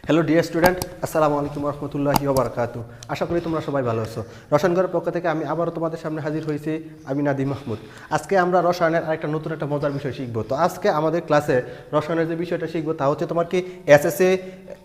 Hello dear student, আসসালামু আলাইকুম রহমতুল্লাহি ওয়া বারাকাতুহু। আশা করি তোমরা সবাই ভালো আছো। রসায়নঘরের পক্ষ থেকে আমি আবারও তোমাদের সামনে হাজির হয়েছি, আমি নাদিম মাহমুদ। আজকে আমরা রসায়নের আরেকটা নতুন একটা মজার বিষয় শিখবো। তো আজকে আমাদের ক্লাসে রসায়নের যে বিষয়টা শিখবো তা হচ্ছে তোমার কি এসএসসি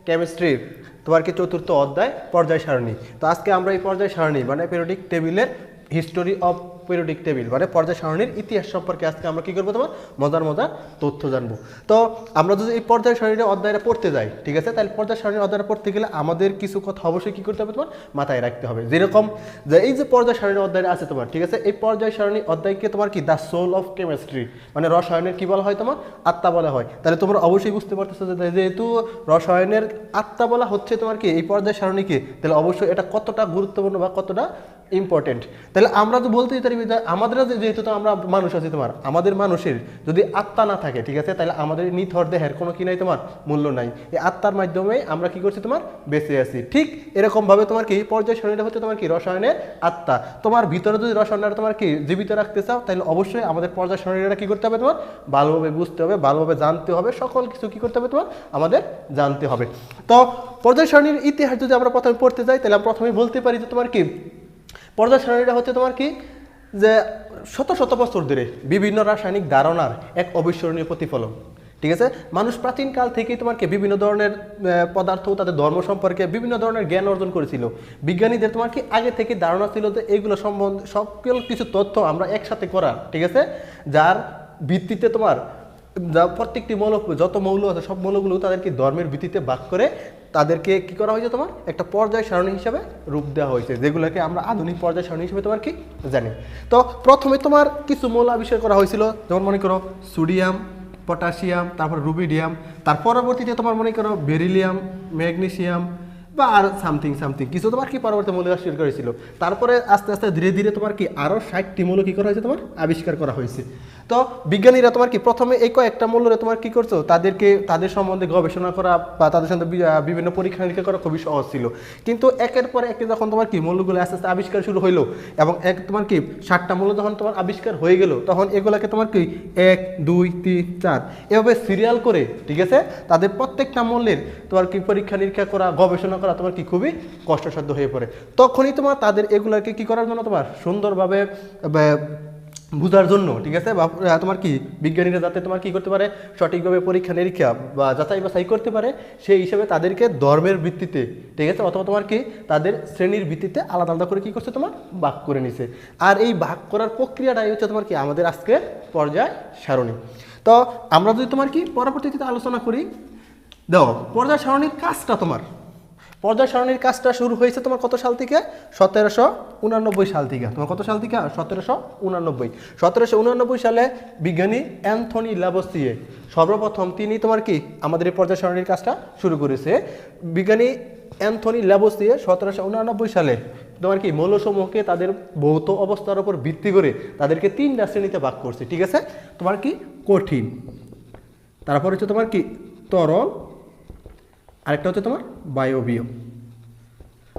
কেমিস্ট্রির তোমার কি চতুর্থ অধ্যায় পর্যায় সারণী। তো আজকে আমরা এই পর্যায় সারণী মানে পিরিয়ডিক টেবিলের হিস্টোরি অফ পিরিয়ডিক টেবিল মানে পর্যায় সারণীর ইতিহাস সম্পর্কে আজকে আমরা কী করবো, তোমার মজার মজার তথ্য জানবো। তো আমরা যদি এই পর্যায় সারণীর অধ্যায়টা পড়তে যাই, ঠিক আছে, তাহলে পর্যায় সারণীর অধ্যায়টা পড়তে গেলে আমাদের কিছু কথা অবশ্যই কী করতে হবে, তোমার মাথায় রাখতে হবে। যেরকম যে এই যে পর্যায় সারণীর অধ্যায়টা আছে তোমার, ঠিক আছে, এই পর্যায় সারণী অধ্যায়কে তোমার কি দ্য সোল অফ কেমিস্ট্রি মানে রসায়নের কী বলা হয়, তোমার আত্মা বলা হয়। তাহলে তোমরা অবশ্যই বুঝতে পারতেছো যে যেহেতু রসায়নের আত্মা বলা হচ্ছে তোমার কি এই পর্যায় সারণীকে, তাহলে অবশ্যই এটা কতটা গুরুত্বপূর্ণ বা কতটা ইম্পর্টেন্ট। তাহলে আমরা তো বলতেই পারি আমাদের যেহেতু তো আমরা মানুষ আছি, তোমার আমাদের মানুষের যদি আত্মা না থাকে, ঠিক আছে, তাহলে আমাদের নিথর দেহের কোনো কি নাই, তোমার মূল্য নাই। এই আত্মার মাধ্যমে আমরা কি করছি, তোমার বেঁচে আছি। ঠিক এরকমভাবে তোমার কি পর্যায় সারণীটা হচ্ছে তোমার কি রসায়নের আত্মা। তোমার ভিতরে যদি রসায়নটা তোমার কি জীবিত রাখতে চাও, তাহলে অবশ্যই আমাদের পর্যায় সারণীটা কি করতে হবে, তোমার ভালোভাবে বুঝতে হবে, ভালোভাবে জানতে হবে, সকল কিছু কি করতে হবে, তোমার আমাদের জানতে হবে। তো পর্যায় সারণীর ইতিহাস যদি আমরা প্রথমে পড়তে যাই, তাহলে আমরা প্রথমে বলতে পারি যে তোমার কি পর্যায় সারণীটা হচ্ছে তোমার কি যে শত শত বছর ধরে বিভিন্ন রাসায়নিক ধারণার এক অবিস্মরণীয় প্রতিফলন। ঠিক আছে, মানুষ প্রাচীনকাল থেকেই তোমার কি বিভিন্ন ধরনের পদার্থ, তাদের ধর্ম সম্পর্কে বিভিন্ন ধরনের জ্ঞান অর্জন করেছিল। বিজ্ঞানীদের তোমার কি আগে থেকে ধারণা ছিল যে এইগুলো সম্বন্ধে সকল কিছু তথ্য আমরা একসাথে করা, ঠিক আছে, যার ভিত্তিতে তোমার যা প্রত্যেকটি মৌল, যত মৌল আছে সব মৌলগুলো তাদেরকে ধর্মের ভিত্তিতে ভাগ করে তাদেরকে কি করা হয়েছে, তোমার একটা পর্যায় সারণী হিসাবে রূপ দেওয়া হয়েছে, যেগুলোকে আমরা আধুনিক পর্যায় সারণী হিসেবে তোমার কি জানি। তো প্রথমে তোমার কিছু মৌল আবিষ্কার করা হয়েছিল, যেমন মনে করো সোডিয়াম, পটাশিয়াম, তারপর রুবিডিয়াম, তার পরবর্তীতে তোমার মনে করো বেরিলিয়াম, ম্যাগনেসিয়াম বা আর সামথিং কিছু তোমার কি পরবর্তী মৌল আবিষ্কার করেছিল। তারপরে আস্তে আস্তে ধীরে ধীরে তোমার কি আরও 60টি মৌল কী করা হয়েছে, তোমার আবিষ্কার করা হয়েছে। তো বিজ্ঞানীরা তোমার কি প্রথমে এই কয়েকটা মৌলরে তোমার কি করছো, তাদের সম্বন্ধে গবেষণা করা বা তাদের সাথে বিভিন্ন পরীক্ষা নিরীক্ষা করা খুবই সহজ ছিল। কিন্তু একের পর একে যখন তোমার কি মৌলগুলো আস্তে আস্তে আবিষ্কার শুরু হইলো এবং তোমার কি 60টা মৌল যখন তোমার আবিষ্কার হয়ে গেল, তখন এগুলাকে তোমার কি 1, 2, 3, 4 এভাবে সিরিয়াল করে, ঠিক আছে, তাদের প্রত্যেকটা মৌলের তোমার কি পরীক্ষা নিরীক্ষা করা, গবেষণা করা তোমার কি খুবই কষ্টসাধ্য হয়ে পড়ে। তখনই তোমার তাদের এগুলাকে কি করার জন্য, তোমার সুন্দরভাবে বুঝার জন্য, ঠিক আছে, বা তোমার কি বিজ্ঞানীরা যাতে তোমার কি করতে পারে সঠিকভাবে পরীক্ষা নিরীক্ষা বা যাচাই বাছাই করতে পারে, সেই হিসাবে তাদেরকে ধর্মের ভিত্তিতে, ঠিক আছে, অথবা তোমার কি তাদের শ্রেণীর ভিত্তিতে আলাদা আলাদা করে কি করছে, তোমার ভাগ করে নিছে। আর এই ভাগ করার প্রক্রিয়াটাই হচ্ছে তোমার কি আমাদের আজকের পর্যায় সারণী। তো আমরা যদি তোমার কি পরবর্তীতে আলোচনা করি, দেখো পর্যায় সারণীর কাজটা, তোমার পর্যায় সারণীর কাজটা শুরু হয়েছে তোমার কত সাল থেকে, 1789 সাল থেকে। তোমার কত সাল থেকে, 1789 সালে বিজ্ঞানী অ্যান্থনি ল্যাবোসিয়ে সর্বপ্রথম তিনি তোমার কি আমাদের এই পর্যায় সারণীর কাজটা শুরু করেছে। বিজ্ঞানী অ্যান্থনি ল্যাবোসিয়ে 1789 সালে তোমার কি মৌলসমূহকে তাদের ভৌত অবস্থার উপর ভিত্তি করে তাদেরকে 3টা শ্রেণীতে ভাগ করছে, ঠিক আছে। তোমার কি কঠিন, তারপর হচ্ছে তোমার কি তরল, আরেকটা হচ্ছে তোমার বায়বীয়।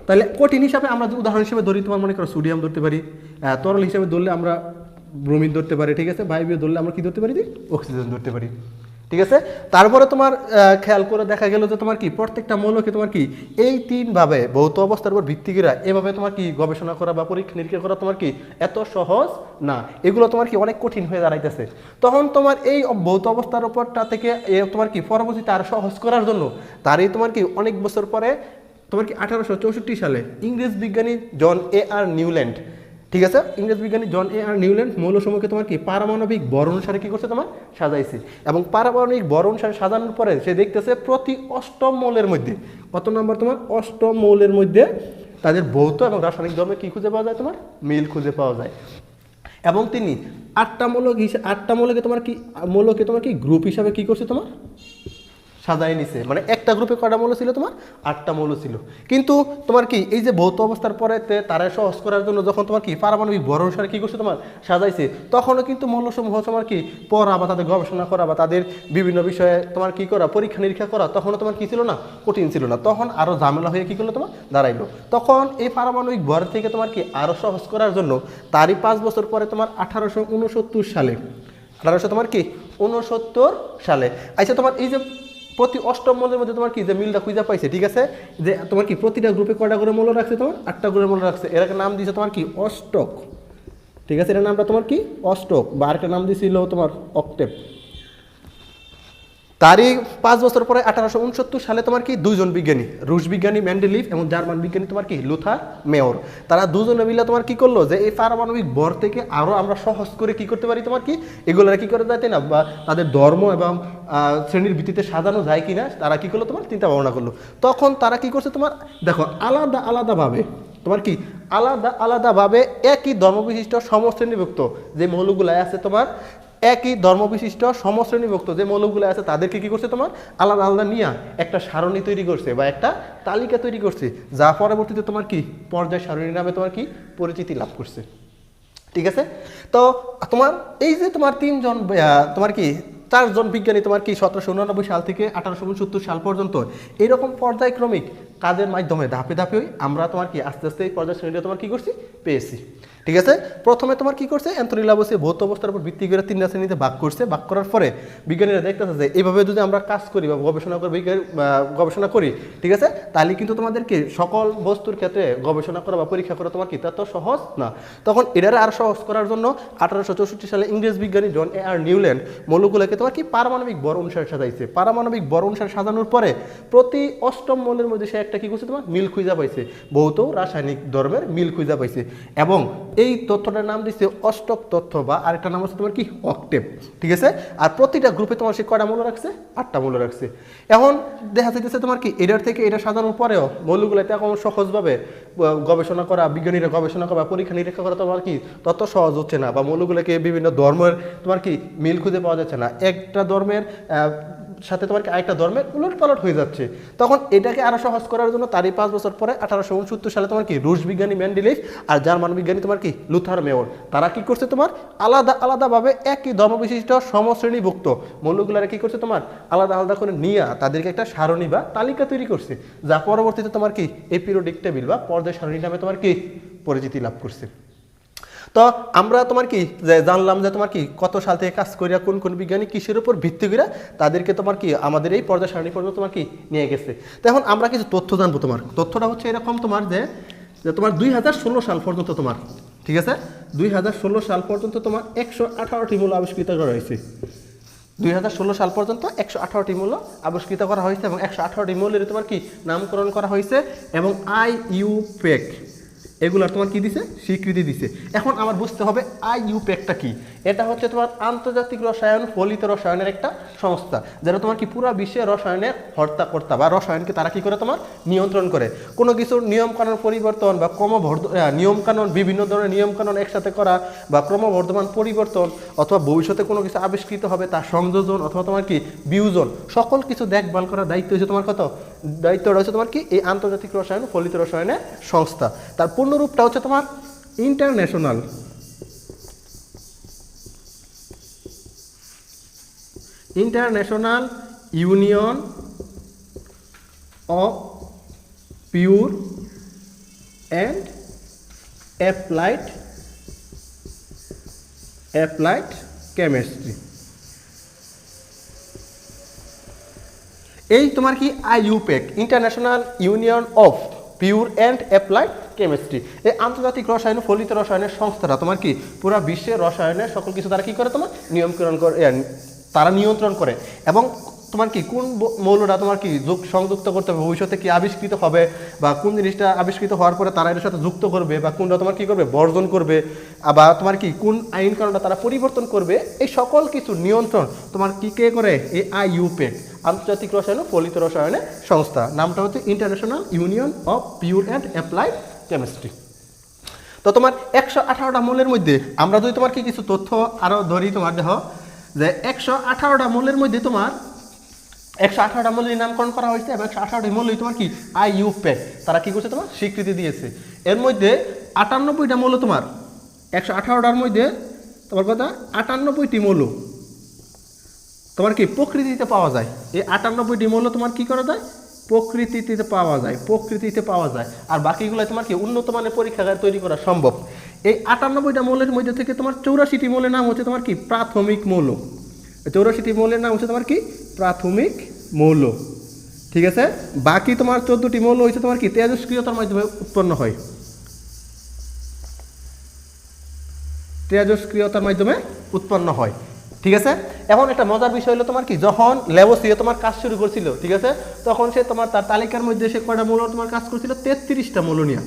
তাহলে কঠিন হিসাবে আমরা উদাহরণ হিসেবে ধরি, তোমার মনে করো সোডিয়াম ধরতে পারি, তরল হিসাবে ধরলে আমরা ব্রোমিন ধরতে পারি, ঠিক আছে, বায়বীয় ধরলে আমরা কি ধরতে পারি, অক্সিজেন ধরতে পারি, ঠিক আছে। তারপরে তোমার খেয়াল করে দেখা গেল যে তোমার কি প্রত্যেকটা মৌলকে তোমার কি এই 3ভাবে ভৌত অবস্থার উপর ভিত্তি করে এভাবে তোমার কি গবেষণা করা বা পরীক্ষা নিরীক্ষা করা তোমার কি এত সহজ না, এগুলো তোমার কি অনেক কঠিন হয়ে দাঁড়াইতেছে। তখন তোমার এই ভৌত অবস্থার উপরটা থেকে তোমার কি পরবর্তীতে আরো সহজ করার জন্য তারই তোমার কি অনেক বছর পরে তোমার কি 1864 সালে ইংরেজ বিজ্ঞানী জন এ আর নিউল্যান্ড, ঠিক আছে, ইংরেজ বিজ্ঞানী জন এ আর নিউল্যান্ড মৌলসমূহকে তোমার কি পারমাণবিক বর অনুসারে কি করছে, তোমার সাজাইছে। এবং পারমাণবিক বর অনুসারে সাজানোর পরে সে দেখতেছে প্রতি 8ম মৌলের মধ্যে, কত নম্বর, তোমার 8ম মৌলের মধ্যে তাদের ভৌত এবং রাসায়নিক ধর্মে কি খুঁজে পাওয়া যায়, তোমার মিল খুঁজে পাওয়া যায়। এবং তিনি 8টা মৌলকে তোমার কি গ্রুপ হিসাবে কি করছে, তোমার সাজাই নিছে। মানে একটা গ্রুপে কয়টা মৌল ছিল, তোমার 8টা মৌল ছিল। কিন্তু তোমার কি এই যে ভৌত অবস্থার পরে তারা সহজ করার জন্য যখন তোমার কি পারমাণবিক বর অনুসারে কি করছে, তোমার সাজাইছে, তখনও কিন্তু মৌলসমূহ তোমার কি পড়া বা তাদের গবেষণা করা বা তাদের বিভিন্ন বিষয়ে তোমার কি করা পরীক্ষা নিরীক্ষা করা তখনও তোমার কি ছিল না, কঠিন ছিল না। তখন আরো ঝামেলা হয়ে কি করলো, তোমার দাঁড়াইলো। তখন এই পারমাণবিক বর থেকে তোমার কি আরো সহজ করার জন্য তারই 5 বছর পরে তোমার 1869 সালে তোমার কি 69 সালে আচ্ছা তোমার এই যে প্রতি অষ্টম মৌলের মধ্যে তোমার কি যে মিলটা খুঁজে পাইছে, ঠিক আছে, যে তোমার কি প্রতিটা গ্রুপে কয়টা করে মৌল রাখছে, তোমার 8টা করে মৌল রাখছে, এর একটা নাম দিয়েছে তোমার কি অষ্টক, ঠিক আছে, এটার নামটা তোমার কি অষ্টক, বা আরেকটা নাম দিয়েছিল তোমার অক্টেভ। তারই 5 বছর পরে 1869 সালে তোমার কি দুইজন বিজ্ঞানী, রুশ বিজ্ঞানী মেন্ডেলিভ এবং জার্মান বিজ্ঞানী তোমার কি লুথার মেয়র, তারা দুজনে মিলে তোমার কি করলো যে এই পারমাণবিক ভর থেকে আরো আমরা সহজ করে কি করতে পারি তোমার কি এগুলোরা কি করে যাইতে না, বা তাদের ধর্ম এবং শ্রেণীর ভিত্তিতে সাজানো যায় কিনা, তারা কি করলো তোমার চিন্তা ভাবনা করলো। তখন তারা কি করছে তোমার দেখো আলাদা আলাদাভাবে তোমার কি আলাদা আলাদাভাবে একই ধর্মবিশিষ্ট সমশ্রেণীভুক্ত যে মৌলগুলো আছে তোমার, একই ধর্মবিশিষ্ট সমশ্রেণীভুক্ত যে মৌলগুলো আছে তাদেরকে কি করছে তোমার আলাদা আলাদা নিয়ে একটা সারণী তৈরি করছে বা একটা তালিকা তৈরি করছে, যা পরবর্তীতে তোমার কি পর্যায় সারণী নামে তোমার কি পরিচিতি লাভ করছে, ঠিক আছে। তো তোমার এই যে তোমার তিনজন তোমার কি 4 জন বিজ্ঞানী তোমার কি 1789 সাল থেকে 1869 সাল পর্যন্ত এইরকম পর্যায়ক্রমিক কাজের মাধ্যমে ধাপে ধাপে আমরা তোমার কি আস্তে আস্তে এই পর্যায় শ্রেণীটা তোমার কি করছি পেয়েছি, ঠিক আছে। প্রথমে তোমার কি করছে অ্যান্থনি লাভোসিয়ে ভৌত অবস্থার উপর ভিত্তি করে 3টা শ্রেণীতে ভাগ করছে, ভাগ করার পরে বিজ্ঞানীরা দেখতেছে যে এইভাবে যদি আমরা কাজ করি বা গবেষণা করি, ঠিক আছে, তাহলে কিন্তু তোমাদেরকে সকল বস্তুর ক্ষেত্রে গবেষণা করা বা পরীক্ষা করা তোমার কি তত সহজ না। তখন এটারে আর সহজ করার জন্য 1864 সালে ইংরেজ বিজ্ঞানী জন এ আর নিউল্যান্ড মৌলগুলোকে তোমার কি পারমাণবিক ভর অনুসারে সাজাইছে। পারমাণবিক ভর অনুসারে সাজানোর পরে প্রতি অষ্টম মৌলের মধ্যে সে একটা কি করছে তোমার মিল খুঁজা পাইছে, ভৌত রাসায়নিক ধর্মের মিল খুঁজা পাইছে, এবং এই তথ্যটার নাম দিচ্ছে অষ্টক তথ্য, বা আরেকটা নাম হচ্ছে তোমার কি অক্টেভ, ঠিক আছে। আর প্রতিটা গ্রুপে তোমার সে কয়টা মৌল রাখছে 8টা মৌল রাখছে। এখন দেখা যাইতেছে তোমার কি এটার থেকে এটা সাজানোর পরেও মৌলগুলোতে এখন সহজভাবে গবেষণা করা, বিজ্ঞানীরা গবেষণা করা, পরীক্ষা নিরীক্ষা করা তোমার কি তত সহজ হচ্ছে না, বা মৌলগুলোকে বিভিন্ন ধর্মের তোমার কি মিল খুঁজে পাওয়া যাচ্ছে না, একটা ধর্মের সাথে তোমার আরেকটা ধর্মের উলট পালট হয়ে যাচ্ছে। তখন এটাকে আরো সহজ করার জন্য তারই 5 বছর পরে 1869 সালে তোমার কি রুশ বিজ্ঞানী মেন্ডেলিভ আর জার্মান বিজ্ঞানী তোমার কি লুথার মেয়র, তারা কি করছে তোমার আলাদা আলাদাভাবে একই ধর্মবিশিষ্ট সমশ্রেণীভুক্ত মৌলগুলারা কি করছে তোমার আলাদা আলাদা করে নিয়ে তাদেরকে একটা সারণী বা তালিকা তৈরি করছে, যা পরবর্তীতে তোমার কি এই পিরিয়ডিক টেবিল বা পর্যায় সারণী নামে তোমার কি পরিচিতি লাভ করছে। তো আমরা তোমার কি যে জানলাম যে তোমার কি কত সাল থেকে কাজ করিয়া কোন কোন বিজ্ঞানী কিসের উপর ভিত্তি করে তাদেরকে তোমার কি আমাদের এই পর্যায় সারণী পর্যন্ত তোমার কি নিয়ে গেছে। তো এখন আমরা কিছু তথ্য জানবো। তোমার তথ্যটা হচ্ছে এরকম তোমার যে তোমার 2016 সাল পর্যন্ত তোমার, ঠিক আছে, 2016 সাল পর্যন্ত তোমার 118টি মৌল আবিষ্কৃত করা হয়েছে। 2016 সাল পর্যন্ত 118টি মৌল আবিষ্কৃত করা হয়েছে এবং 118টি মৌলের তোমার কি নামকরণ করা হয়েছে এবং IUPAC এগুলার তোমার কি দিছে স্বীকৃতি দিছে। এখন আমার বুঝতে হবে IUPACটা কি। এটা হচ্ছে তোমার আন্তর্জাতিক রসায়ন ফলিত রসায়নের একটা সংস্থা, যারা তোমার কি পুরো বিশ্বের রসায়নের হর্তাকর্তা বা রসায়নকে তারা কি করে তোমার নিয়ন্ত্রণ করে। কোনো কিছু নিয়মকানুন পরিবর্তন বা নিয়মকানুন, বিভিন্ন ধরনের নিয়মকানুন একসাথে করা বা ক্রমবর্ধমান পরিবর্তন, অথবা ভবিষ্যতে কোনো কিছু আবিষ্কৃত হবে তার সংযোজন অথবা তোমার কি বিয়োজন, সকল কিছু দেখভাল করার দায়িত্ব হচ্ছে তোমার দায়িত্ব রয়েছে তোমার কি এই আন্তর্জাতিক রসায়ন ফলিত রসায়নের সংস্থা। তার পূর্ণরূপটা হচ্ছে তোমার international union of pure and applied chemistry. এই তোমার কি IUPAC international union of pure and applied chemistry, এই আন্তর্জাতিক রসায়ন ফলিত রসায়নের সংস্থাটা তোমার কি পুরো বিশ্বের রসায়নের সকল কিছু তারা কি করে তোমার নিয়মকরণ করে, তারা নিয়ন্ত্রণ করে। এবং তোমার কি কোন মৌলটা তোমার কি সংযুক্ত করতে হবে, ভবিষ্যতে কি আবিষ্কৃত হবে বা কোন জিনিসটা আবিষ্কৃত হওয়ার পরে তারা এর সাথে যুক্ত করবে বা কোনটা তোমার কি করবে বর্জন করবে, বা তোমার কি কোন আইন কানুনটা তারা পরিবর্তন করবে, এই সকল কিছু নিয়ন্ত্রণ তোমার কি কে করে এই IUPAC আন্তর্জাতিক রসায়ন ফলিত রসায়নের সংস্থা। নামটা হচ্ছে international union of pure and applied chemistry. তো তোমার 118টা মৌলের মধ্যে আমরা যদি তোমার কি কিছু তথ্য আরও ধরি, তোমার দেখো যে 118টা মৌলের মধ্যে তোমার 118টা মৌলের নামকরণ করা হয়েছে এবং 118টি মৌলই তোমার কি IUPAC তারা কি করছে তোমার স্বীকৃতি দিয়েছে। এর মধ্যে 98টা মৌল তোমার 118টার মধ্যে তোমার কথা 98টি মৌল তোমার কি প্রকৃতিতে পাওয়া যায়। এই 98টি মৌল তোমার কি করা যায় প্রকৃতিতে পাওয়া যায়, আর বাকিগুলো তোমার কি উন্নত মানের পরীক্ষাগার তৈরি করা সম্ভব। এই 98টা মৌলের মধ্যে থেকে তোমার 84টি মৌলের নাম হচ্ছে তোমার কি প্রাথমিক মৌল। 84টি মৌলের নাম হচ্ছে তোমার কি প্রাথমিক মৌল, ঠিক আছে। বাকি তোমার 14টি মৌল হয়েছে তোমার কি তেজস্ক্রিয়তার মাধ্যমে উৎপন্ন হয়, তেজস্ক্রিয়তার মাধ্যমে উৎপন্ন হয়, ঠিক আছে। এখন একটা মজার বিষয় হলো তোমার কি যখন ল্যাবোসিও তোমার কাজ শুরু করছিল, ঠিক আছে, তখন সে তোমার তার তালিকার মধ্যে সে কয়টা মৌল তোমার কাজ করছিল 33টা মৌল নিয়ে।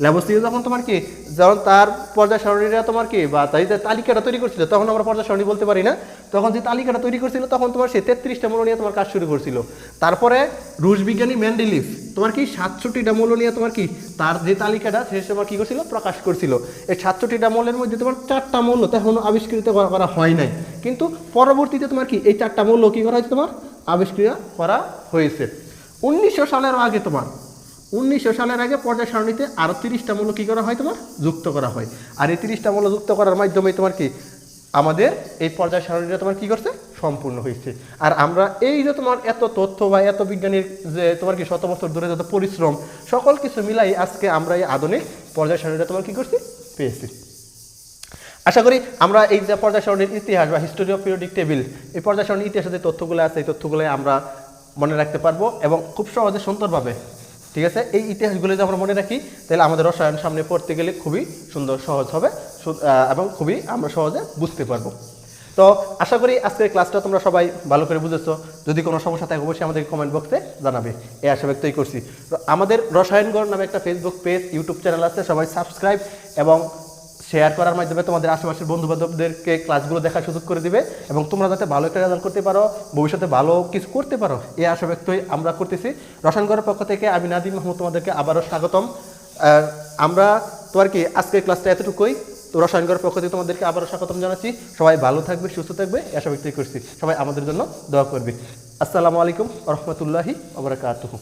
ল্যাবোসিও যখন তোমার কি যখন তার পর্যায় সারণীরা তোমার কি বা তাই যে তালিকাটা তৈরি করছিল, তখন আমরা পর্যায় সারণী বলতে পারি না, তখন যে তালিকাটা তৈরি করছিল তখন তোমার সে 33টা মৌল নিয়ে তোমার কাজ শুরু করছিল। তারপরে রুশ বিজ্ঞানী মেন্ডেলিভ তোমার কি 67টা মৌল নিয়ে তোমার কি তার যে তালিকাটা সে তোমার কি করছিল প্রকাশ করছিল। এই 67টা মৌলের মধ্যে তোমার 4টা মৌল এখনো আবিষ্কৃত করা হয় নাই, কিন্তু পরবর্তীতে তোমার কি এই 4টা মৌল কি করা হয়েছে তোমার আবিষ্কৃত করা হয়েছে। 1900 সালের আগে তোমার 1900 সালের আগে পর্যায় সারণীতে আরও 30টা মৌল কী করা হয় তোমার যুক্ত করা হয়। আর এই 30টা মৌল যুক্ত করার মাধ্যমে তোমার কি আমাদের এই পর্যায় সারণীটা তোমার কী করছে সম্পূর্ণ হয়েছে। আর আমরা এই যে তোমার এত তথ্য বা এত বিজ্ঞানীর যে তোমার কি শত বছর ধরে যত পরিশ্রম সকল কিছু মিলাই আজকে আমরা এই আধুনিক পর্যায় সারণীটা তোমার কী করছি পেয়েছি। আশা করি আমরা এই যে পর্যায় সারণীর ইতিহাস বা হিস্টোরি অফ পিরিয়ডিক টেবিল, এই পর্যায় সারণীর ইতিহাসে যে তথ্যগুলো আছে এই তথ্যগুলো আমরা মনে রাখতে পারবো এবং খুব সহজে সুন্দরভাবে, ঠিক আছে। এই ইতিহাসগুলো যদি আমরা মনে রাখি তাহলে আমাদের রসায়ন সামনে পড়তে গেলে খুবই সুন্দর সহজ হবে এবং খুবই আমরা সহজে বুঝতে পারবো। তো আশা করি আজকের ক্লাসটা তোমরা সবাই ভালো করে বুঝেছো। যদি কোনো সমস্যা থাকে অবশ্যই আমাদের কমেন্ট বক্সে জানাবে, এই আশা ব্যক্তই করছি। আমাদের রসায়নগর নামে একটা ফেসবুক পেজ ইউটিউব চ্যানেল আছে, সবাই সাবস্ক্রাইব এবং শেয়ার করার মাধ্যমে তোমাদের আশেপাশের বন্ধুবান্ধবদেরকে ক্লাসগুলো দেখার সুযোগ করে দিবে এবং তোমরা যাতে ভালো একটা রেজাল্ট করতে পারো, ভবিষ্যতে ভালো কিছু করতে পারো, এই আশা ব্যক্তই আমরা করতেছি। রসায়নগরের পক্ষ থেকে আমি নাদিম মাহমুদ তোমাদেরকে আবারও স্বাগতম। আমরা তোমার কি আজকের ক্লাসটা এতটুকুই। তো রসায়নগরের পক্ষ থেকে তোমাদেরকে আবারও স্বাগতম জানাচ্ছি। সবাই ভালো থাকবে, সুস্থ থাকবে, এই আশা ব্যক্তই করছি। সবাই আমাদের জন্য দোয়া করবে। আসসালামু আলাইকুম ওয়া রাহমাতুল্লাহি ওয়া বারাকাতুহু।